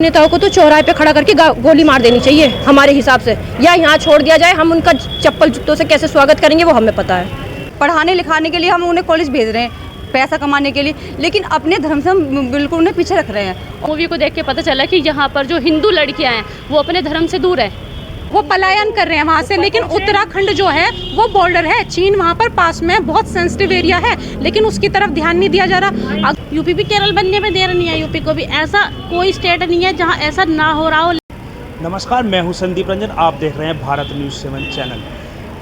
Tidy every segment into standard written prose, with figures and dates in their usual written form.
नेताओं को तो चौराहे पे खड़ा करके गोली मार देनी चाहिए हमारे हिसाब से, या यहाँ छोड़ दिया जाए। हम उनका चप्पल जूतों से कैसे स्वागत करेंगे वो हमें पता है। पढ़ाने लिखाने के लिए हम उन्हें कॉलेज भेज रहे हैं, पैसा कमाने के लिए, लेकिन अपने धर्म से हम बिल्कुल उन्हें पीछे रख रहे हैं। मूवी को देख के पता चला कि यहाँ पर जो हिंदू लड़कियाँ हैं वो अपने धर्म से दूर है, वो पलायन कर रहे हैं वहाँ से। लेकिन उत्तराखंड जो है वो बॉर्डर है, चीन वहाँ पर पास में, बहुत सेंसिटिव एरिया है, लेकिन उसकी तरफ ध्यान नहीं दिया जा रहा। यूपी भी केरल बनने में देर नहीं है, यूपी को भी ऐसा कोई स्टेट नहीं है जहाँ ऐसा ना हो रहा हो। नमस्कार, मैं हूं संदीप रंजन, आप देख रहे हैं भारत न्यूज़ 7 चैनल।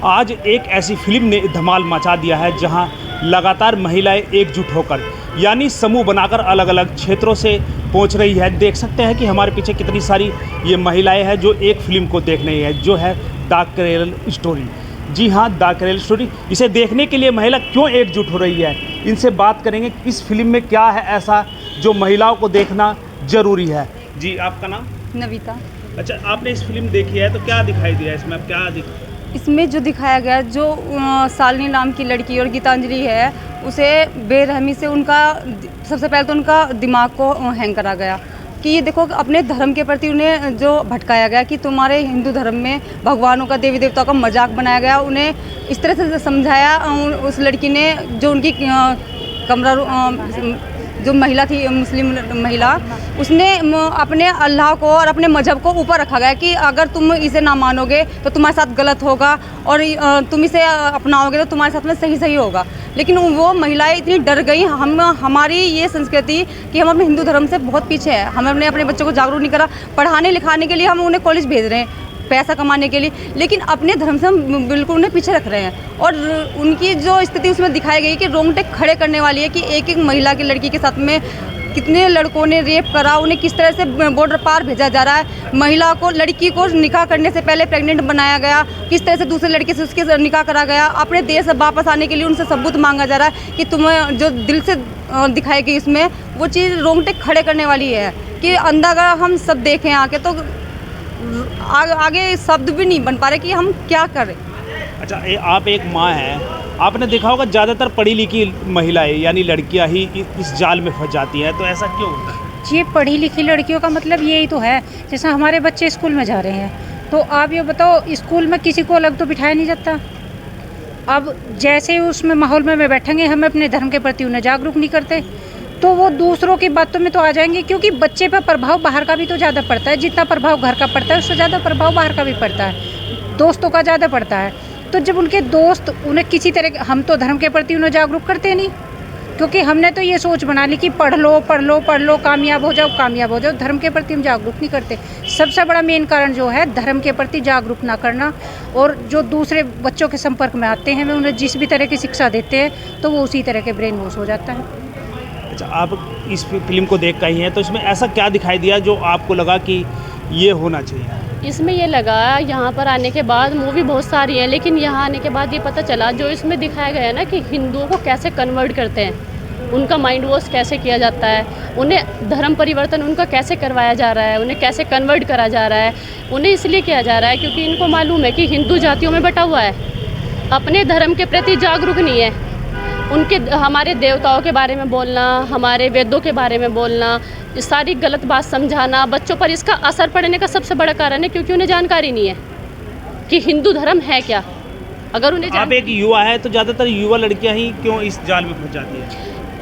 आज एक ऐसी फिल्म ने धमाल मचा दिया है जहां लगातार महिलाएं एकजुट होकर यानी समूह बनाकर अलग अलग क्षेत्रों से पहुंच रही है। देख सकते हैं कि हमारे पीछे कितनी सारी ये महिलाएं हैं जो एक फिल्म को देख रही हैं, जो है द केरल स्टोरी। जी हाँ, द केरल स्टोरी। इसे देखने के लिए महिला क्यों एकजुट हो रही है, इनसे बात करेंगे। इस फिल्म में क्या है ऐसा जो महिलाओं को देखना ज़रूरी है। जी, आपका नाम? नविता। अच्छा, आपने इस फिल्म देखी है तो क्या दिखाई दिया इसमें? अब क्या इसमें जो दिखाया गया, जो शालिनी नाम की लड़की और गीतांजलि है, उसे बेरहमी से उनका सबसे पहले तो उनका दिमाग को हैंग करा गया कि ये देखो अपने धर्म के प्रति उन्हें जो भटकाया गया कि तुम्हारे हिंदू धर्म में भगवानों का, देवी देवताओं का मजाक बनाया गया। उन्हें इस तरह से समझाया। उस लड़की ने, जो उनकी कमरा जो महिला थी, मुस्लिम महिला, उसने अपने अल्लाह को और अपने मजहब को ऊपर रखा गया कि अगर तुम इसे ना मानोगे तो तुम्हारे साथ गलत होगा, और तुम इसे अपनाओगे तो तुम्हारे साथ में सही होगा। लेकिन वो महिलाएं इतनी डर गई। हमारी ये संस्कृति कि हम अपने हिंदू धर्म से बहुत पीछे है। हमने अपने बच्चों को जागरूक नहीं करा। पढ़ाने लिखाने के लिए हम उन्हें कॉलेज भेज रहे हैं, पैसा कमाने के लिए, लेकिन अपने धर्म से हम बिल्कुल उन्हें पीछे रख रहे हैं। और उनकी जो स्थिति उसमें दिखाई गई कि रोंगटे खड़े करने वाली है कि एक एक महिला की, लड़की के साथ में कितने लड़कों ने रेप करा, उन्हें किस तरह से बॉर्डर पार भेजा जा रहा है। महिला को, लड़की को निकाह करने से पहले प्रेग्नेंट बनाया गया, किस तरह से दूसरे लड़के से उसके निकाह करा गया। अपने देश वापस आने के लिए उनसे सबूत मांगा जा रहा है कि तुम्हें जो दिल से दिखाई गई उसमें वो चीज़ रोंगटे खड़े करने वाली है कि अंदर अगर हम सब देखें आके तो आगे शब्द भी नहीं बन पा रहे कि हम क्या करें। अच्छा, आप एक माँ हैं, आपने देखा होगा ज़्यादातर पढ़ी लिखी महिलाएं यानी लड़कियां ही इस जाल में फंस जाती हैं, तो ऐसा क्यों होता है? ये पढ़ी लिखी लड़कियों का मतलब यही तो है। जैसे हमारे बच्चे स्कूल में जा रहे हैं, तो आप ये बताओ, स्कूल में किसी को अलग तो बिठाया नहीं जाता। अब जैसे उसमें माहौल में बैठेंगे, हम अपने धर्म के प्रति उन्हें जागरूक नहीं करते, तो वो दूसरों की बातों में तो आ जाएंगे। क्योंकि बच्चे पर प्रभाव बाहर का भी तो ज़्यादा पड़ता है। जितना प्रभाव घर का पड़ता है उससे ज़्यादा प्रभाव बाहर का भी पड़ता है, दोस्तों का ज़्यादा पड़ता है। तो जब उनके दोस्त उन्हें किसी तरह, हम तो धर्म के प्रति उन्हें जागरूक करते नहीं, क्योंकि हमने तो ये सोच बना ली कि पढ़ लो, कामयाब हो जाओ। धर्म के प्रति हम जागरूक नहीं करते। सबसे बड़ा मेन कारण जो है धर्म के प्रति जागरूक ना करना। और जो दूसरे बच्चों के संपर्क में आते हैं, उन्हें जिस भी तरह की शिक्षा देते हैं तो वो उसी तरह के ब्रेन वॉश हो जाता है। अच्छा, आप इस फिल्म को देख कर ही हैं, तो इसमें ऐसा क्या दिखाई दिया जो आपको लगा कि ये होना चाहिए? इसमें ये लगा, यहाँ पर आने के बाद मूवी बहुत सारी है, लेकिन यहाँ आने के बाद ये पता चला जो इसमें दिखाया गया है ना कि हिंदुओं को कैसे कन्वर्ट करते हैं, उनका माइंड वॉश कैसे किया जाता है, उन्हें धर्म परिवर्तन उनका कैसे करवाया जा रहा है, उन्हें कैसे कन्वर्ट करा जा रहा है। उन्हें इसलिए किया जा रहा है क्योंकि इनको मालूम है कि हिंदू जातियों में बटा हुआ है, अपने धर्म के प्रति जागरूक नहीं है। उनके, हमारे देवताओं के बारे में बोलना, हमारे वेदों के बारे में बोलना, सारी गलत बात समझाना, बच्चों पर इसका असर पड़ने का सबसे बड़ा कारण है क्योंकि उन्हें जानकारी नहीं है कि हिंदू धर्म है क्या। अगर उन्हें आप एक युवा है तो ज़्यादातर युवा लड़कियां ही क्यों इस जाल में फंस जाती हैं?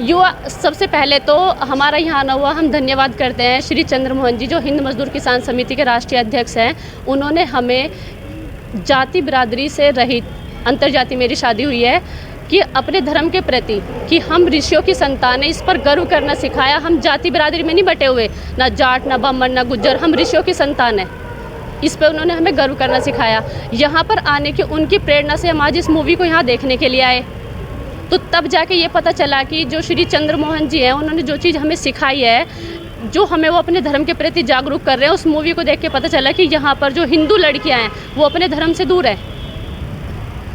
युवा, सबसे पहले तो हमारा यहाँ आना हुआ, हम धन्यवाद करते हैं श्री चंद्रमोहन जी, जो हिंद मजदूर किसान समिति के राष्ट्रीय अध्यक्ष हैं। उन्होंने हमें जाति बिरादरी से रहित, अंतर्जाति मेरी शादी हुई है, कि अपने धर्म के प्रति कि हम ऋषियों की संतान है, इस पर गर्व करना सिखाया। हम जाति बिरादरी में नहीं बटे हुए, ना जाट, ना ब्राह्मण, ना गुज्जर, हम ऋषियों की संतान है, इस पर उन्होंने हमें गर्व करना सिखाया। यहाँ पर आने की उनकी प्रेरणा से हम आज इस मूवी को यहाँ देखने के लिए आए। तो तब जाके ये पता चला कि जो श्री चंद्रमोहन जी हैं, उन्होंने जो चीज़ हमें सिखाई है, जो हमें वो अपने धर्म के प्रति जागरूक कर रहे हैं, उस मूवी को देख के पता चला कि यहाँ पर जो हिंदू लड़कियाँ हैं वो अपने धर्म से दूर है,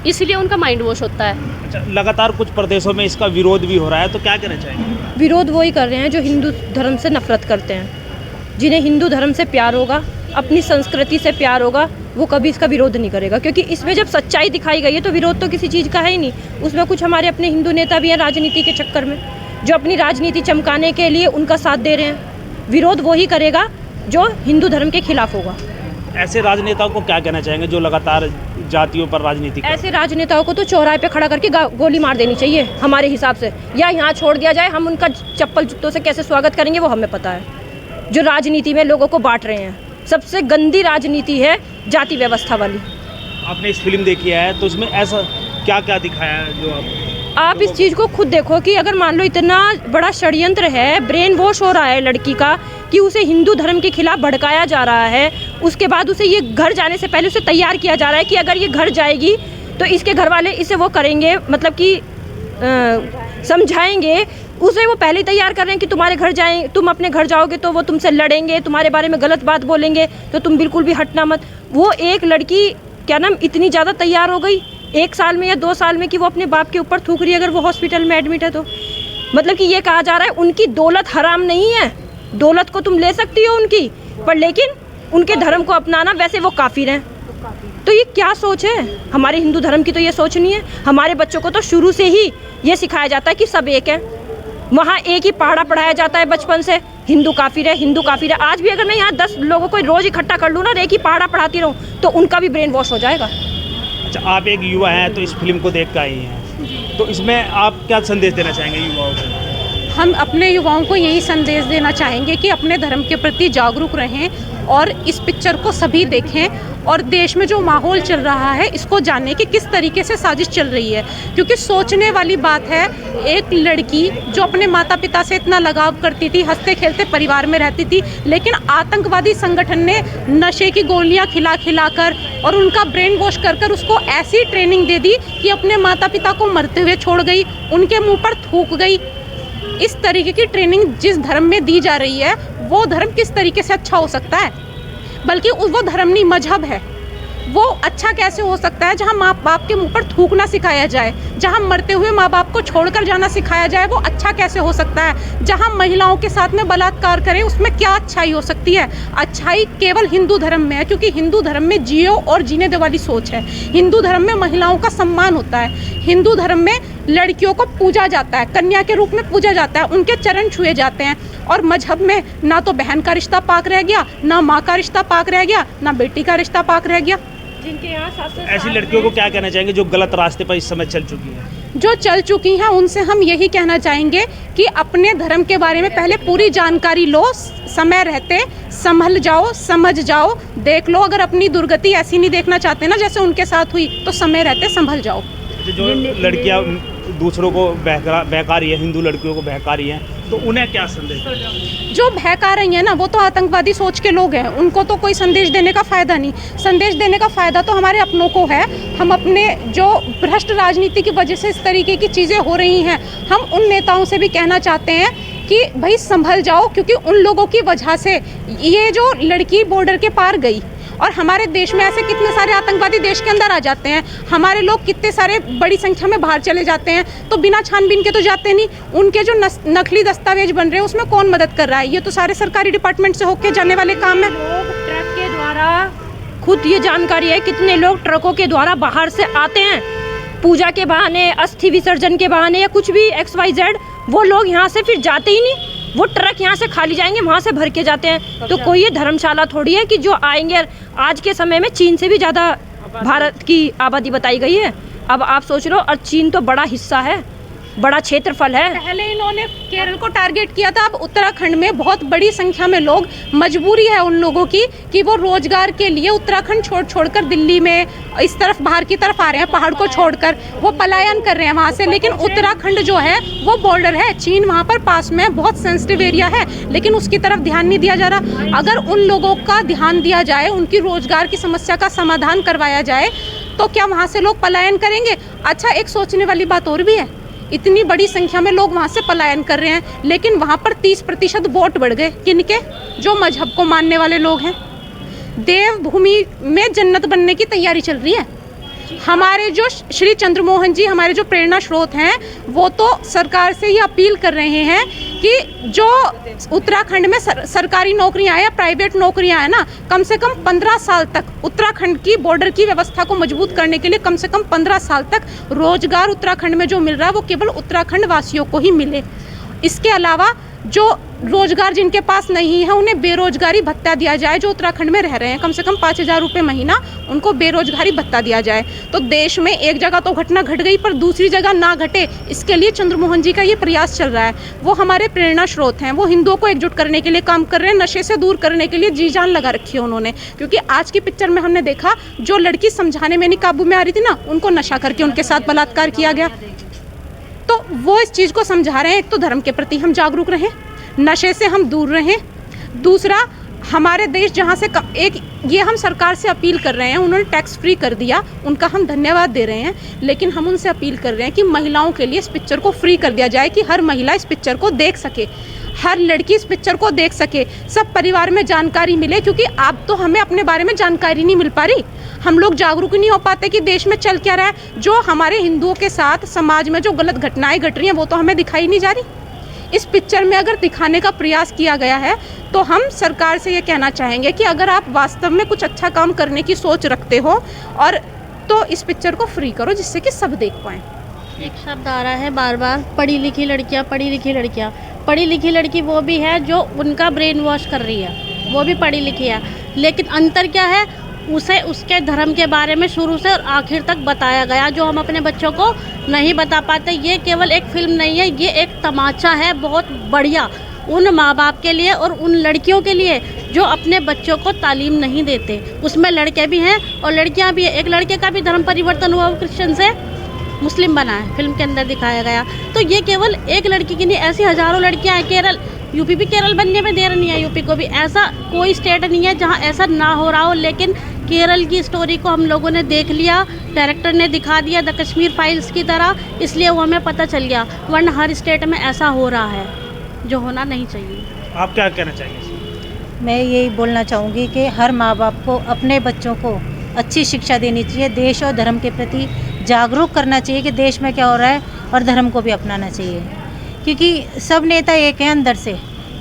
इसलिए उनका माइंड वॉश होता है। अच्छा, लगातार कुछ प्रदेशों में इसका विरोध भी हो रहा है, तो क्या कहना चाहेंगे? विरोध वही कर रहे हैं जो हिंदू धर्म से नफरत करते हैं। जिन्हें हिंदू धर्म से प्यार होगा, अपनी संस्कृति से प्यार होगा, वो कभी इसका विरोध नहीं करेगा। क्योंकि इसमें जब सच्चाई दिखाई गई है तो विरोध तो किसी चीज़ का है ही नहीं। उसमें कुछ हमारे अपने हिंदू नेता भी हैं राजनीति के चक्कर में, जो अपनी राजनीति चमकाने के लिए उनका साथ दे रहे हैं। विरोध वही करेगा जो हिंदू धर्म के खिलाफ होगा। ऐसे राजनेताओं को क्या कहना चाहेंगे जो लगातार जातियों पर राजनीति कर रहे हैं? ऐसे राजनेताओं को तो चौराहे पे खड़ा करके गोली मार देनी चाहिए हमारे हिसाब से, या यहाँ छोड़ दिया जाए। हम उनका चप्पल जूतों से कैसे स्वागत करेंगे वो हमें पता है। जो राजनीति में लोगों को बांट रहे हैं, सबसे गंदी राजनीति है जाति व्यवस्था वाली। आपने इस फिल्म देखी है तो उसमें ऐसा क्या क्या दिखाया है जो आप इस चीज़ को खुद देखो कि अगर मान लो इतना बड़ा षड्यंत्र है, ब्रेन वॉश हो रहा है लड़की का, कि उसे हिंदू धर्म के खिलाफ भड़काया जा रहा है, उसके बाद उसे ये घर जाने से पहले उसे तैयार किया जा रहा है कि अगर ये घर जाएगी तो इसके घर वाले इसे वो करेंगे, मतलब कि समझाएंगे उसे। वो पहले ही तैयार कर रहे हैं कि तुम्हारे घर जाएं, तुम अपने घर जाओगे तो वो तुमसे लड़ेंगे, तुम्हारे बारे में गलत बात बोलेंगे, तो तुम बिल्कुल भी हटना मत। वो एक लड़की क्या नाम इतनी ज़्यादा तैयार हो गई 1 साल में या 2 साल में कि वो अपने बाप के ऊपर थूक रही है अगर वो हॉस्पिटल में एडमिट है तो। मतलब कि ये कहा जा रहा है उनकी दौलत हराम नहीं है, दौलत को तुम ले सकती हो उनकी, पर लेकिन उनके धर्म को अपनाना, वैसे वो काफिर हैं। तो ये क्या सोच है? हमारे हिंदू धर्म की तो ये सोच नहीं है। हमारे बच्चों को तो शुरू से ही ये सिखाया जाता है कि सब एक है। वहाँ एक ही पहाड़ा पढ़ाया जाता है बचपन से, हिंदू काफिर है, हिंदू काफिर है। आज भी अगर मैं यहाँ 10 लोगों को रोज इकट्ठा कर लूँ ना, एक ही पहाड़ा पढ़ाती रहूँ, तो उनका भी ब्रेन वॉश हो जाएगा। अच्छा, आप एक युवा हैं तो इस फिल्म को देख कर आई हैं, तो इसमें आप क्या संदेश देना चाहेंगे युवाओं को? हम अपने युवाओं को यही संदेश देना चाहेंगे कि अपने धर्म के प्रति जागरूक रहें और इस पिक्चर को सभी देखें, और देश में जो माहौल चल रहा है इसको जानें कि किस तरीके से साजिश चल रही है। क्योंकि सोचने वाली बात है, एक लड़की जो अपने माता पिता से इतना लगाव करती थी, हंसते खेलते परिवार में रहती थी, लेकिन आतंकवादी संगठन ने नशे की गोलियां खिला कर और उनका ब्रेन वॉश कर उसको ऐसी ट्रेनिंग दे दी कि अपने माता पिता को मरते हुए छोड़ गई, उनके मुँह पर थूक गई। इस तरीके की ट्रेनिंग जिस धर्म में दी जा रही है, वो धर्म किस तरीके से अच्छा हो सकता है? बल्कि वो धर्म नहीं, मजहब है। वो अच्छा कैसे हो सकता है जहाँ माँ बाप के मुंह पर थूकना सिखाया जाए, जहाँ मरते हुए माँ बाप को छोड़कर जाना सिखाया जाए, वो अच्छा कैसे हो सकता है? जहाँ महिलाओं के साथ में बलात्कार करें, उसमें क्या अच्छाई हो सकती है? अच्छाई केवल हिंदू धर्म में है, क्योंकि हिंदू धर्म में जियो और जीने दे वाली सोच है। हिंदू धर्म में महिलाओं का सम्मान होता है, हिंदू धर्म में लड़कियों को पूजा जाता है, कन्या के रूप में पूजा जाता है, उनके चरण छुए जाते हैं। और मजहब में ना तो बहन का रिश्ता पाक रह गया, ना माँ का रिश्ता पाक रह गया, ना बेटी का रिश्ता पाक रह गया। जिनके यहाँ ऐसी लड़कियों को क्या कहना चाहेंगे जो गलत रास्ते पर इस समय चल चुकी हैं? जो चल चुकी हैं उनसे हम यही कहना चाहेंगे कि अपने धर्म के बारे में पहले पूरी जानकारी लो, समय रहते संभल जाओ, समझ जाओ, देख लो। अगर अपनी दुर्गति ऐसी नहीं देखना चाहते ना जैसे उनके साथ हुई, तो समय रहते संभल जाओ। जो लड़कियां दूसरों को बहका रही है, हिंदू लड़कियों को बहका रही हैं, तो उन्हें क्या संदेश? जो बहका रही हैं ना, वो तो आतंकवादी सोच के लोग हैं, उनको तो कोई संदेश देने का फ़ायदा नहीं। संदेश देने का फ़ायदा तो हमारे अपनों को है। हम अपने जो भ्रष्ट राजनीति की वजह से इस तरीके की चीज़ें हो रही हैं, हम उन नेताओं से भी कहना चाहते हैं कि भाई संभल जाओ, क्योंकि उन लोगों की वजह से ये जो लड़की बॉर्डर के पार गई, और हमारे देश में ऐसे कितने सारे आतंकवादी देश के अंदर आ जाते हैं, हमारे लोग कितने सारे बड़ी संख्या में बाहर चले जाते हैं, तो बिना छानबीन के तो जाते नहीं। उनके जो नकली दस्तावेज बन रहे हैं उसमें कौन मदद कर रहा है? ये तो सारे सरकारी डिपार्टमेंट से होके जाने वाले काम है। लोग ट्रक के द्वारा, खुद ये जानकारी है कितने लोग ट्रकों के द्वारा बाहर से आते हैं, पूजा के बहाने, अस्थि विसर्जन के बहाने या कुछ भी XYZ, वो लोग यहाँ से फिर जाते ही नहीं। वो ट्रक यहाँ से खाली जाएंगे, वहाँ से भर के जाते हैं। तो कोई ये धर्मशाला थोड़ी है कि जो आएंगे। आज के समय में चीन से भी ज़्यादा भारत की आबादी बताई गई है। अब आप सोच लो, और चीन तो बड़ा हिस्सा है, बड़ा क्षेत्रफल है। पहले इन्होंने केरल को टारगेट किया था, अब उत्तराखंड में बहुत बड़ी संख्या में लोग, मजबूरी है उन लोगों की कि वो रोजगार के लिए उत्तराखंड छोड़कर दिल्ली में इस तरफ बाहर की तरफ आ रहे हैं, पहाड़ को छोड़कर वो पलायन कर रहे हैं वहाँ से। लेकिन उत्तराखंड जो है वो बॉर्डर है, चीन वहाँ पर पास में, बहुत सेंसिटिव एरिया है, लेकिन उसकी तरफ ध्यान नहीं दिया जा रहा। अगर उन लोगों का ध्यान दिया जाए, उनकी रोजगार की समस्या का समाधान करवाया जाए, तो क्या वहाँ से लोग पलायन करेंगे? अच्छा, एक सोचने वाली बात और भी है, इतनी बड़ी संख्या में लोग वहाँ से पलायन कर रहे हैं, लेकिन वहाँ पर 30% वोट बढ़ गए। किनके? जो मजहब को मानने वाले लोग हैं। देवभूमि में जन्नत बनने की तैयारी चल रही है। हमारे जो श्री चंद्रमोहन जी, हमारे जो प्रेरणा स्रोत हैं, वो तो सरकार से ही अपील कर रहे हैं कि जो उत्तराखंड में सरकारी नौकरियां हैं या प्राइवेट नौकरियां हैं ना, कम से कम 15 साल तक उत्तराखंड की बॉर्डर की व्यवस्था को मजबूत करने के लिए कम से कम 15 साल तक रोजगार उत्तराखंड में जो मिल रहा है वो केवल उत्तराखंड वासियों को ही मिले। इसके अलावा जो रोजगार जिनके पास नहीं है उन्हें बेरोजगारी भत्ता दिया जाए, जो उत्तराखंड में रह रहे हैं कम से कम 5,000 रुपये महीना उनको बेरोजगारी भत्ता दिया जाए। तो देश में एक जगह तो घटना घट गई पर दूसरी जगह ना घटे, इसके लिए चंद्रमोहन जी का ये प्रयास चल रहा है। वो हमारे प्रेरणा स्रोत हैं, वो हिंदुओं को एकजुट करने के लिए काम कर रहे हैं, नशे से दूर करने के लिए जी जान लगा रखी है उन्होंने। क्योंकि आज की पिक्चर में हमने देखा जो लड़की समझाने में नहीं काबू में आ रही थी ना, उनको नशा करके उनके साथ बलात्कार किया गया। तो वो इस चीज़ को समझा रहे हैं, एक तो धर्म के प्रति हम जागरूक रहें, नशे से हम दूर रहें। दूसरा, हमारे देश जहाँ से एक ये हम सरकार से अपील कर रहे हैं, उन्होंने टैक्स फ्री कर दिया, उनका हम धन्यवाद दे रहे हैं, लेकिन हम उनसे अपील कर रहे हैं कि महिलाओं के लिए इस पिक्चर को फ्री कर दिया जाए कि हर महिला इस पिक्चर को देख सके, हर लड़की इस पिक्चर को देख सके, सब परिवार में जानकारी मिले। क्योंकि अब तो हमें अपने बारे में जानकारी नहीं मिल पा रही, हम लोग जागरूक नहीं हो पाते कि देश में चल क्या रहा है। जो हमारे हिंदुओं के साथ समाज में जो गलत घटनाएं घट रही हैं वो तो हमें दिखाई नहीं जा रही। इस पिक्चर में अगर दिखाने का प्रयास किया गया है तो हम सरकार से ये कहना चाहेंगे कि अगर आप वास्तव में कुछ अच्छा काम करने की सोच रखते हो और तो इस पिक्चर को फ्री करो जिससे कि सब देख पाएँ। एक शब्द आ रहा है बार बार, पढ़ी लिखी लड़कियाँ, पढ़ी लिखी लड़कियाँ। पढ़ी लिखी लड़की वो भी है जो उनका ब्रेन वॉश कर रही है, वो भी पढ़ी लिखी है, लेकिन अंतर क्या है, उसे उसके धर्म के बारे में शुरू से और आखिर तक बताया गया जो हम अपने बच्चों को नहीं बता पाते। ये केवल एक फिल्म नहीं है, ये एक तमाचा है बहुत बढ़िया उन माँ बाप के लिए और उन लड़कियों के लिए जो अपने बच्चों को तालीम नहीं देते। उसमें लड़के भी हैं और लड़कियां भी हैं। एक लड़के का भी धर्म परिवर्तन हुआ, वो क्रिश्चियन से मुस्लिम बना है, फिल्म के अंदर दिखाया गया। तो ये केवल एक लड़की की नहीं, ऐसी हज़ारों लड़कियाँ हैं। केरल, यूपी भी केरल बनने में देर नहीं है, यूपी को भी। ऐसा कोई स्टेट नहीं है जहाँ ऐसा ना हो रहा हो, लेकिन केरल की स्टोरी को हम लोगों ने देख लिया, डायरेक्टर ने दिखा दिया द कश्मीर फाइल्स की तरह, इसलिए वो हमें पता चल गया। वरना हर स्टेट में ऐसा हो रहा है जो होना नहीं चाहिए। आप क्या कहना चाहेंगे? मैं यही बोलना चाहूँगी कि हर माँ बाप को अपने बच्चों को अच्छी शिक्षा देनी चाहिए, देश और धर्म के प्रति जागरूक करना चाहिए कि देश में क्या हो रहा है और धर्म को भी अपनाना चाहिए। क्योंकि सब नेता एक हैं अंदर से,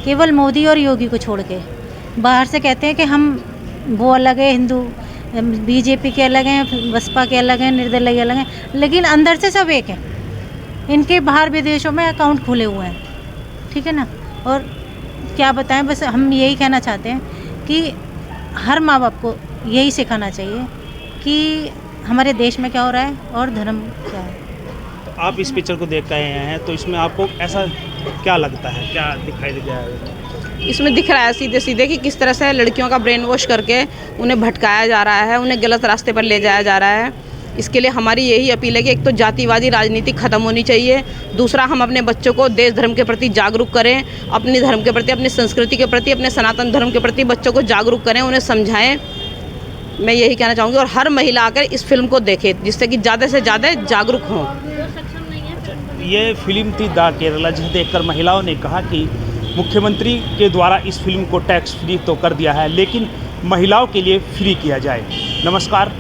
केवल मोदी और योगी को छोड़ के। बाहर से कहते हैं कि हम वो अलग है, हिंदू बीजेपी के अलग हैं, बसपा के अलग हैं, निर्दलीय अलग हैं, लेकिन अंदर से सब एक हैं। इनके बाहर विदेशों में अकाउंट खुले हुए हैं, ठीक है ना। और क्या बताएं, बस हम यही कहना चाहते हैं कि हर माँ बाप को यही सिखाना चाहिए कि हमारे देश में क्या हो रहा है और धर्म क्या है। तो आप इस पिक्चर को देख के आए हैं, तो इसमें आपको ऐसा क्या लगता है, क्या दिखाई दे रहा है? इसमें दिख रहा है सीधे सीधे कि किस तरह से लड़कियों का ब्रेन वॉश करके उन्हें भटकाया जा रहा है, उन्हें गलत रास्ते पर ले जाया जा रहा है। इसके लिए हमारी यही अपील है कि एक तो जातिवादी राजनीति ख़त्म होनी चाहिए, दूसरा हम अपने बच्चों को देश धर्म के प्रति जागरूक करें, अपने धर्म के प्रति, अपनी संस्कृति के प्रति, अपने सनातन धर्म के प्रति बच्चों को जागरूक करें, उन्हें समझाएं। मैं यही कहना चाहूँगी। और हर महिला आकर इस फिल्म को देखे जिससे कि ज़्यादा से ज़्यादा जागरूक हों। ये फिल्म थी द केरला, जिसे देखकर महिलाओं ने कहा कि मुख्यमंत्री के द्वारा इस फिल्म को टैक्स फ्री तो कर दिया है, लेकिन महिलाओं के लिए फ्री किया जाए। नमस्कार,